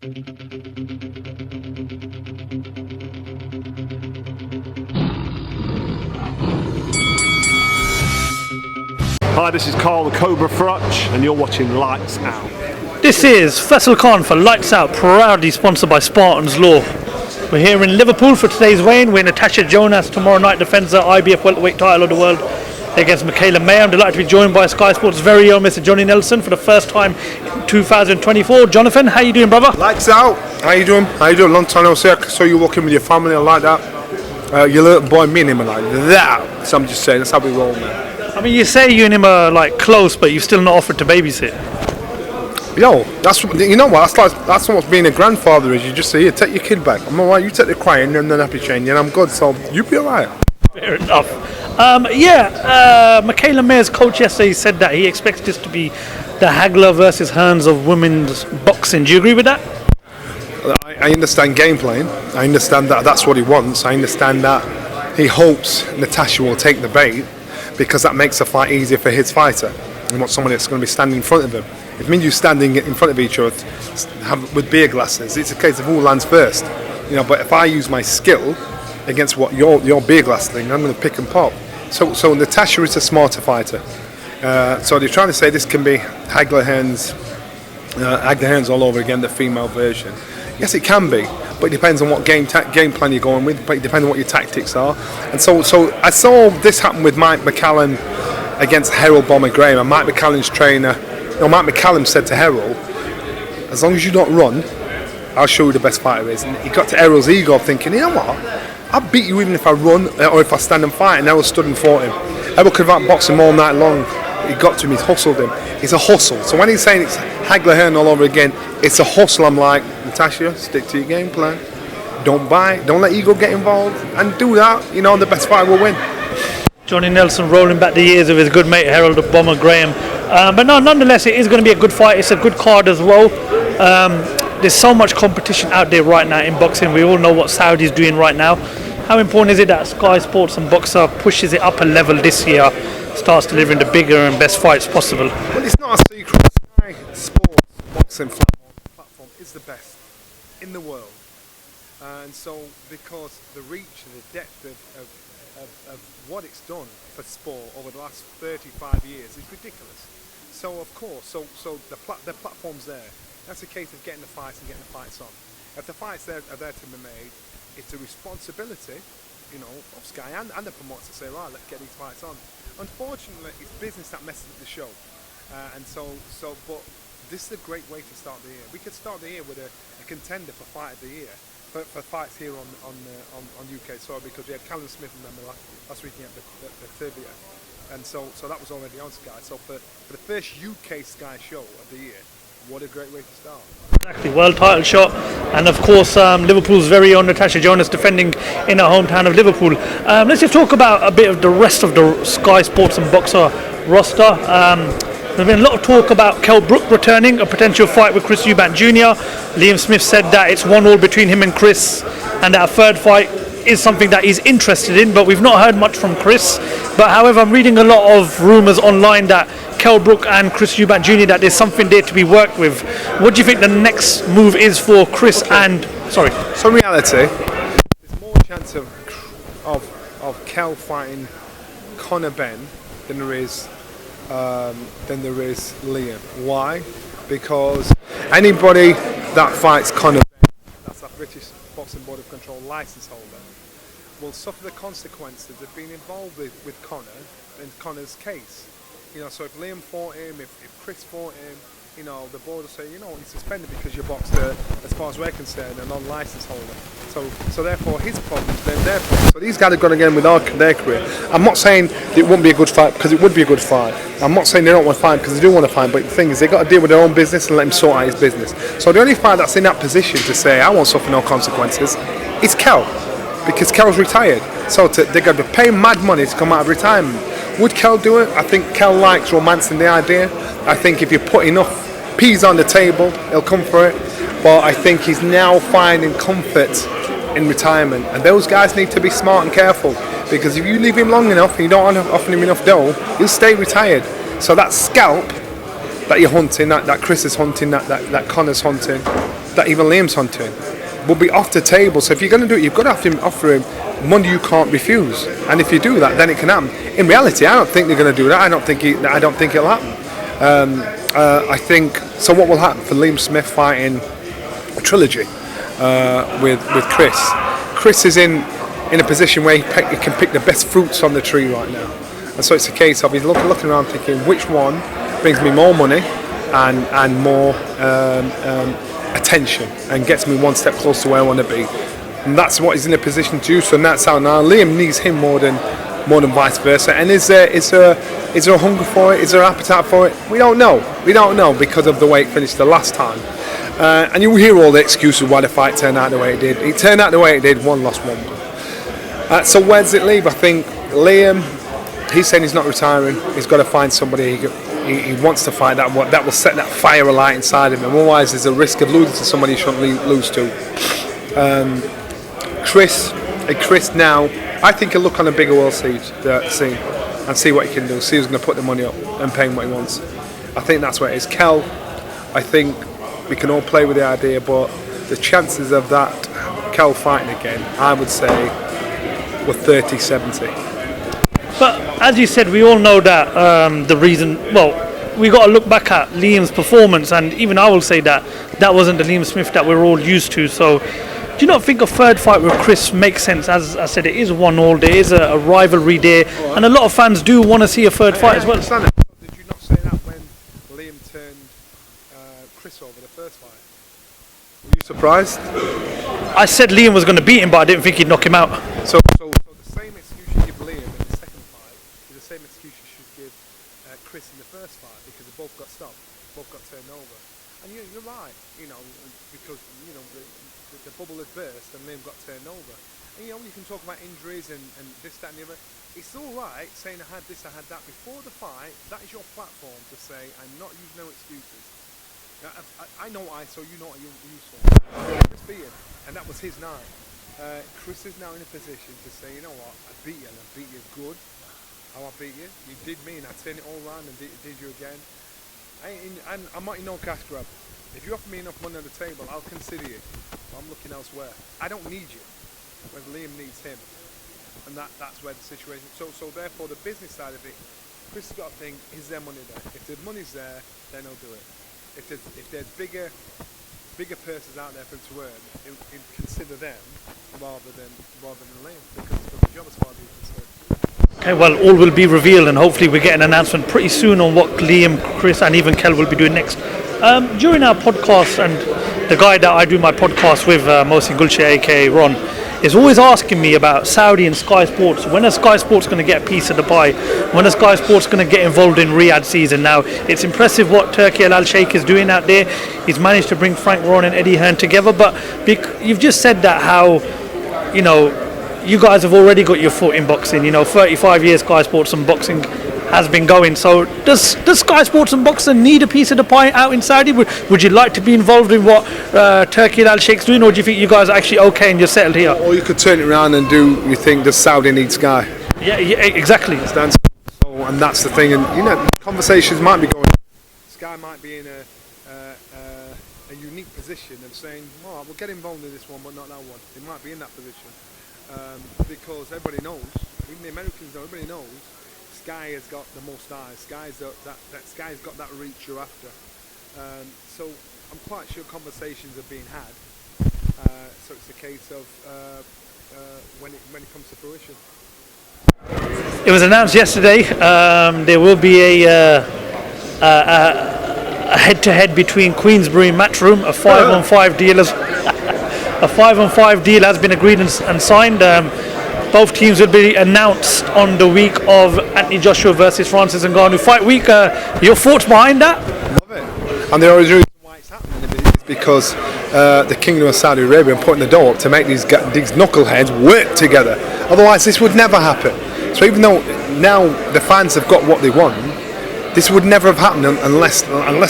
Hi, this is Carl the Cobra Frutch, and you're watching Lights Out. This is Faisal Khan for Lights Out, proudly sponsored by Spartans Law. We're here in Liverpool for today's weigh-in, where Natasha Jonas tomorrow night defends her IBF welterweight title of the world against Michaela May. I'm delighted to be joined by Sky Sports' very own Mr. Johnny Nelson for the first time in 2024. Jonathan, how you doing, brother? Lights out. How you doing? Long time no see. I saw you walking with your family and like that. Your little boy, me and him are like that. So I'm just saying, that's how we roll, man. I mean, you say you and him are like close, but you've still not offered to babysit. Yo, that's, you know what? That's what being a grandfather is. You just say, here, take your kid back. I'm alright. You take the crying and then happy chain, and I'm good. So you be alright. Fair enough. Michaela May's coach yesterday said that he expects this to be the Haggler versus Hearns of women's boxing. Do you agree with that? I understand game playing. I understand that that's what he wants. I understand that he hopes Natasha will take the bait because that makes the fight easier for his fighter. He wants someone that's going to be standing in front of him. It means you standing in front of each other with beer glasses. It's a case of who lands first. You know, but if I use my skill against what your beer glass thing, I'm going to pick and pop. So Natasha is a smarter fighter. So they're trying to say this can be Haggler Hearns all over again, the female version. Yes, it can be, but it depends on what game plan you're going with. But it depends on what your tactics are. And so I saw this happen with Mike McCallum against Harold Bomber Graham, and Mike McCallum's trainer. Mike McCallum said to Harold, as long as you don't run, I'll show you the best fighter is. And he got to Harold's ego thinking, you know what, I'll beat you even if I run or if I stand and fight. And Harold stood and fought him. Harold could have outboxed him all night long. He got to him, he's hustled him. It's a hustle. So when he's saying it's Haggler Hearn all over again, it's a hustle. I'm like, Natasha, stick to your game plan. Don't bite, don't let ego get involved, and do that, the best fighter will win. Johnny Nelson rolling back the years of his good mate Harold Bomber Graham. But no, nonetheless, it is going to be a good fight. It's a good card as well. There's so much competition out there right now in boxing. We all know what Saudi's doing right now. How important is it that Sky Sports and Boxer pushes it up a level this year, starts delivering the bigger and best fights possible? Well, it's not a secret. Sky Sports boxing platform is the best in the world. And so, because the reach and the depth of what it's done for sport over the last 35 years is ridiculous. So of course, so the platform's there. That's a case of getting the fights and getting the fights on. If the fights are there to be made, it's a responsibility, of Sky and the promoters to say, right, let's get these fights on. Unfortunately, it's business that messes up the show, but this is a great way to start the year. We could start the year with a contender for Fight of the Year. For fights here on UK soil, because we had Callum Smith, remember last weekend at the Trivia, and so that was already on Sky. So for the first UK Sky show of the year, what a great way to start. Exactly, world title shot, and of course Liverpool's very own Natasha Jonas defending in her hometown of Liverpool. Let's just talk about a bit of the rest of the Sky Sports and Boxer roster. There's been a lot of talk about Kell returning, a potential fight with Chris Eubank Jr. Liam Smith said that it's 1-1 between him and Chris, and that a third fight is something that he's interested in, but we've not heard much from Chris. But however, I'm reading a lot of rumours online that Kell and Chris Eubank Jr., that there's something there to be worked with. What do you think the next move is for Chris and... Sorry. So in reality, there's more chance of Kell fighting Conor Benn than there is Liam. Why? Because anybody that fights Conor Benn, that's a British Boxing Board of Control license holder, will suffer the consequences of being involved with Conor in Conor's case. So if Liam fought him, if Chris fought him, the board will say, he's suspended because you boxed, as far as we're concerned, a non-license holder. So therefore his problems, then their problems. So these guys have gone again with their career. I'm not saying it wouldn't be a good fight, because it would be a good fight. I'm not saying they don't want to fight because they do want to fight, but the thing is, they've got to deal with their own business and let him sort out his business. So the only fight that's in that position to say, I won't suffer no consequences, is Kell, because Kell's retired. So they're going to be paying mad money to come out of retirement. Would Kell do it? I think Kell likes romancing the idea. I think if you put enough peas on the table, he'll come for it. But I think he's now finding comfort in retirement. And those guys need to be smart and careful, because if you leave him long enough and you don't offer him enough dough, he'll stay retired. So that scalp that you're hunting, that Chris is hunting, that Conor's hunting, that even Liam's hunting will be off the table. So if you're going to do it, you've got to have to offer him money you can't refuse. And if you do that, then it can happen. In reality, I don't think they're going to do that. I don't think it'll happen. I think so. What will happen for Liam Smith fighting a trilogy with Chris? Chris is in a position where he can pick the best fruits on the tree right now, and so it's a case of he's looking around thinking which one brings me more money and more attention and gets me one step closer to where I want to be. And that's what he's in a position to do. So that's how now Liam needs him more than vice versa. And is there a hunger for it? Is there appetite for it? We don't know. Because of the way it finished the last time. And you hear all the excuses why the fight turned out the way it did. It turned out the way it did. One lost, one won. So where does it leave? I think Liam, he's saying he's not retiring. He's got to find somebody he wants to fight that will set that fire alight inside him. And otherwise, there's a risk of losing to somebody he shouldn't lose to. Chris now, I think he'll look on a bigger world scene and see what he can do, see who's going to put the money up and pay him what he wants. I think that's where it is. Kell, I think we can all play with the idea, but the chances of that Kell fighting again, I would say, were 30-70. But as you said, we all know that the reason, we got to look back at Liam's performance, and even I will say that wasn't the Liam Smith that we're all used to. So do you not think a third fight with Chris makes sense? As I said, it is 1-1, there is a rivalry there, and a lot of fans do want to see a third fight as well. Did you not say that when Liam turned Chris over the first fight? Were you surprised? I said Liam was going to beat him, but I didn't think he'd knock him out. So the same excuse you give Liam in the second fight is the same excuse you should give Chris in the first fight, because they both got stopped, both got turned over. And you're right, because the bubble had burst and Liam got turned over. And you can talk about injuries and this, that and the other. It's all right saying I had this, I had that before the fight. That is your platform to say I'm not using no excuses. Now, I know what I saw, you know what you saw. Chris beat him, and that was his night. Chris is now in a position to say, you know what, I beat you, and I beat you good. How I beat you, you did me, and I turned it all around and did you again. I'm not in no cash grab. If you offer me enough money on the table, I'll consider you. I'm looking elsewhere. I don't need you, whereas Liam needs him, and that's where the situation. So therefore, the business side of it, Chris has got to think: is there money there? If the money's there, then he'll do it. If there's bigger purses out there for him to earn, he'll consider them rather than Liam, because it's the job as far as he's concerned. Okay, well, all will be revealed, and hopefully we get an announcement pretty soon on what Liam, Chris, and even Kell will be doing next. During our podcast, and the guy that I do my podcast with, Mohsin Gulshay, aka Ron, is always asking me about Saudi and Sky Sports. When is Sky Sports going to get a piece of the pie? When is Sky Sports going to get involved in Riyadh season? Now, it's impressive what Turki Al Sheikh is doing out there. He's managed to bring Frank Warren and Eddie Hearn together, but you've just said that how, you guys have already got your foot in boxing. 35 years Sky Sports and boxing has been going. So does Sky Sports and boxing need a piece of the pie out in Saudi? Would you like to be involved in what Turki Al Sheikh's doing, or do you think you guys are actually okay and you're settled here? Or you could turn it around and you think, does Saudi need Sky? Yeah, exactly. And that's the thing, and conversations might be going. Sky might be in a unique position of saying, well, we'll get involved in this one, but not that one. They might be in that position because everybody knows, even the Americans know, everybody knows Sky has got the most eyes. Sky's got that reach you're after. So I'm quite sure conversations are being had. So it's a case of when it comes to fruition. It was announced yesterday. There will be a head-to-head between Queensberry and Matchroom. A 5-on-5 deal has been agreed and signed. Both teams will be announced on the week of Anthony Joshua versus Francis Ngannou fight week. Your thoughts behind that? Love it. And the reason why it's happening is because the Kingdom of Saudi Arabia are putting the door up to make these knuckleheads work together. Otherwise, this would never happen. So even though now the fans have got what they want, this would never have happened unless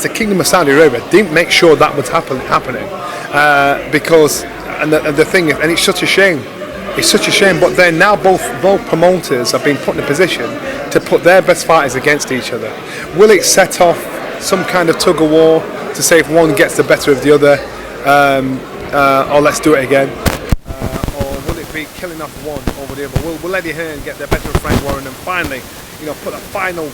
the Kingdom of Saudi Arabia didn't make sure that was happening. Because the thing is, and it's such a shame. It's such a shame, but then now both promoters have been put in a position to put their best fighters against each other. Will it set off some kind of tug of war to say if one gets the better of the other? or let's do it again, or will it be killing off one over the other? Will Eddie Hearn get the better of Frank Warren and finally, put a final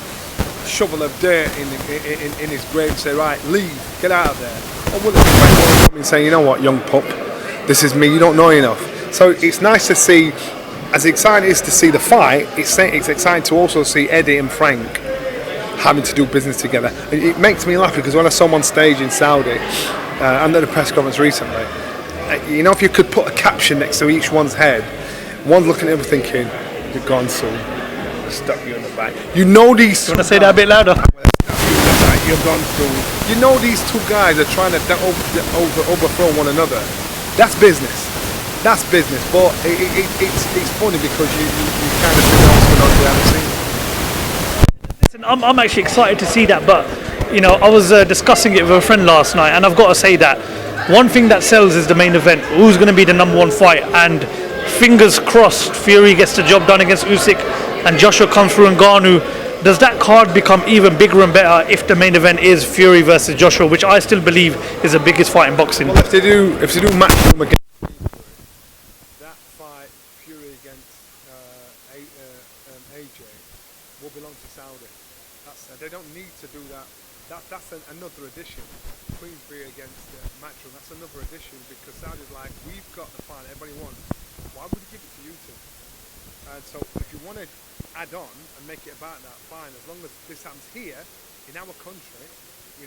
shovel of dirt in his grave and say, right, leave, get out of there? Or will it be Frank Warren coming and say, you know what, young pup, this is me, you don't know enough? So it's nice to see, as exciting as it is to see the fight, it's exciting to also see Eddie and Frank having to do business together. It makes me laugh because when I saw him on stage in Saudi and at the press conference recently, if you could put a caption next to each one's head, one's looking at him thinking, "You're gone soon. I'll stab you in the back." These. You want to say that a bit louder? You're gone soon. These two guys are trying to overthrow one another. That's business. That's business. But it's funny because you kind of think what's going on behind the scenes. I'm actually excited to see that, but I was discussing it with a friend last night, and I've got to say that one thing that sells is the main event. Who's going to be the number one fight? And fingers crossed, Fury gets the job done against Usyk, and Joshua comes through and Ngannou. Does that card become even bigger and better if the main event is Fury versus Joshua, which I still believe is the biggest fight in boxing? Well, if they do Matchroom again, that fight Fury against AJ will belong to Saudi. They don't need to do that. That's another edition. Queensberry against Matchroom. That's another edition because Saudi's like, we've got the fight everybody wants. Why would we give it to you two? And so if you want to add on and make it about that, fine. As long as this happens here in our country,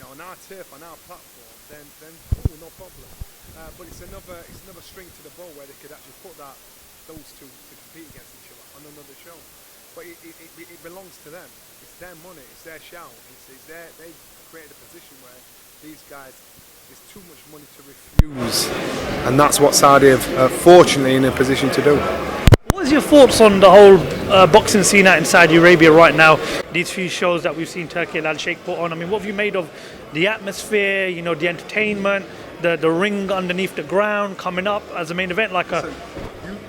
on our turf, on our platform, then cool, no problem. But it's another string to the bow where they could actually put those two to compete against each other on another show. But it belongs to them. It's their money. It's their shout. They've created a position where these guys, there's too much money to refuse, and that's what Saudi are fortunately in a position to do. What's your thoughts on the whole boxing scene out in Saudi Arabia right now? These few shows that we've seen Turkey Al Sheikh put on. I mean, what have you made of the atmosphere? The entertainment, the ring underneath the ground coming up as a main event, like a.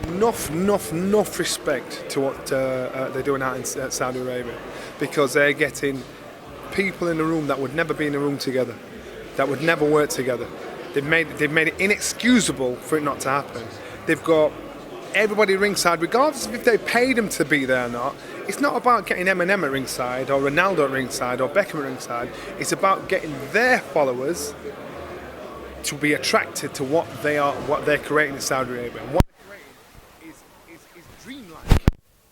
Enough respect to what they're doing out in Saudi Arabia, because they're getting people in the room that would never be in the room together, that would never work together. They've made it inexcusable for it not to happen. They've got everybody ringside, regardless of if they paid them to be there or not. It's not about getting Eminem at ringside or Ronaldo at ringside or Beckham at ringside. It's about getting their followers to be attracted to what they're creating in Saudi Arabia. And what they're creating is dreamlike.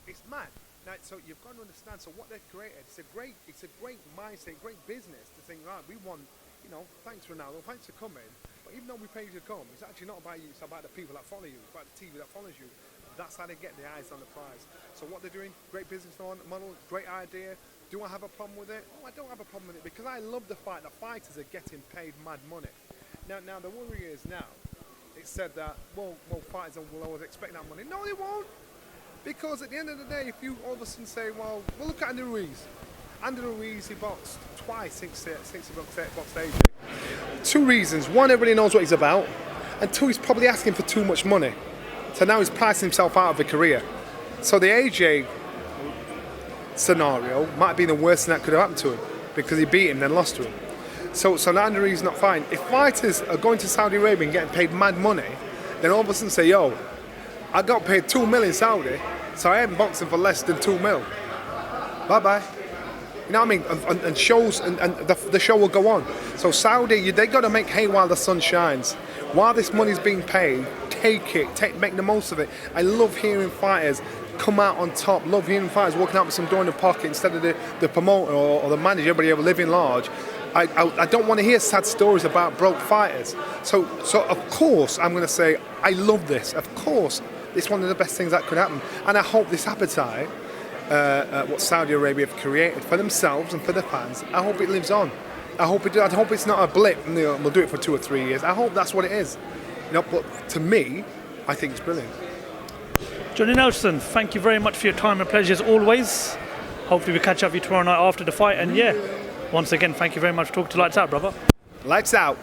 It's mad. Now, so you've got to understand. So what they've created, it's a great mindset, great business to think, right, we want, thanks Ronaldo, thanks for coming. But even though we pay you to come, it's actually not about you. It's about the people that follow you. It's about the TV that follows you. That's how they get the eyes on the prize. So what they're doing, great business model, great idea. Do I have a problem with it? No, I don't have a problem with it because I love the fight. The fighters are getting paid mad money. Now the worry is it's said that, fighters will always expect that money. No, they won't. Because at the end of the day, if you all of a sudden say, well look at Andy Ruiz. Andy Ruiz, he boxed twice since he boxed AJ. Two reasons. One, everybody knows what he's about. And two, he's probably asking for too much money. So now he's pricing himself out of a career. So the AJ scenario might have been the worst thing that could have happened to him because he beat him, then lost to him. So now Andy Ruiz is not fine. If fighters are going to Saudi Arabia and getting paid mad money, then all of a sudden say, yo, I got paid $2 million in Saudi, so I ain't boxing for less than $2 million. Bye-bye. You know what I mean? And shows, and the show will go on. So Saudi, they got to make hay while the sun shines. While this money's being paid, make the most of it. I love hearing fighters come out on top. Love hearing fighters walking out with some dough in the pocket instead of the promoter or the manager, everybody ever living large. I don't want to hear sad stories about broke fighters. So of course I'm going to say I love this. Of course, it's one of the best things that could happen. And I hope this appetite, what Saudi Arabia have created for themselves and for their fans, I hope it lives on. I hope it's not a blip and we'll do it for 2 or 3 years. I hope that's what it is. But to me, I think it's brilliant. Johnny Nelson, thank you very much for your time and pleasure as always. Hopefully we catch up with you tomorrow night after the fight. And once again, thank you very much for talking to Lights Out, brother. Lights Out.